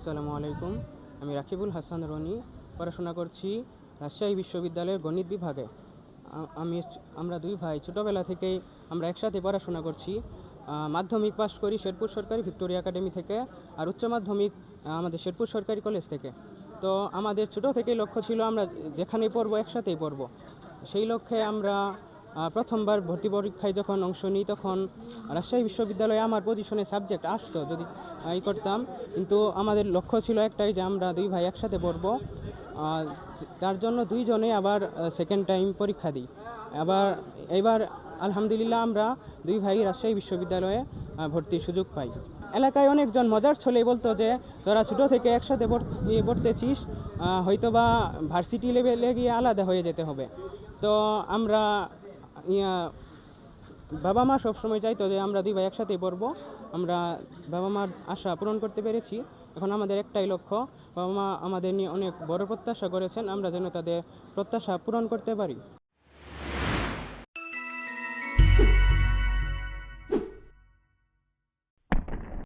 আসসালামু আলাইকুম। আমি রাকিবুল হাসান রনি, পড়াশোনা করছি রাজশাহী বিশ্ববিদ্যালয়ের গণিত বিভাগে। আমরা দুই ভাই ছোটোবেলা থেকেই আমরা একসাথে পড়াশোনা করছি। মাধ্যমিক পাশ করি শেরপুর সরকারি ভিক্টোরিয়া একাডেমি থেকে, আর উচ্চ মাধ্যমিক আমাদের শেরপুর সরকারি কলেজ থেকে। তো আমাদের ছোটো থেকেই লক্ষ্য ছিল আমরা যেখানেই পড়বো একসাথেই পড়বো। সেই লক্ষ্যে আমরা প্রথমবার ভর্তি পরীক্ষায় যখন অংশ নিই তখন রাজশাহী বিশ্ববিদ্যালয়ে আমার পজিশনে সাবজেক্ট আসতো যদি করতাম, কিন্তু আমাদের লক্ষ্য ছিল একটাই যে আমরা দুই ভাই একসাথে পড়বো। তার জন্য দুইজনে আবার সেকেন্ড টাইম পরীক্ষা দিই। এবার আলহামদুলিল্লাহ আমরা দুই ভাই রাজশাহী বিশ্ববিদ্যালয়ে ভর্তির সুযোগ পাই। এলাকায় অনেকজন মজার ছলেই বলতো যে তোরা ছোটো থেকে একসাথে পড়তেছিস, হয়তোবা ভার্সিটি লেভেলে গিয়ে আলাদা হয়ে যেতে হবে। তো আমরা বাবা মা সবসময় চাইতো যে আমরা দুই ভাই একসাথেই পড়বো। আমরা বাবা মার আশা পূরণ করতে পেরেছি। এখন আমাদের একটাই লক্ষ্য, বাবা মা আমাদের নিয়ে অনেক বড় প্রত্যাশা করেছেন, আমরা যেন তাদের প্রত্যাশা পূরণ করতে পারি।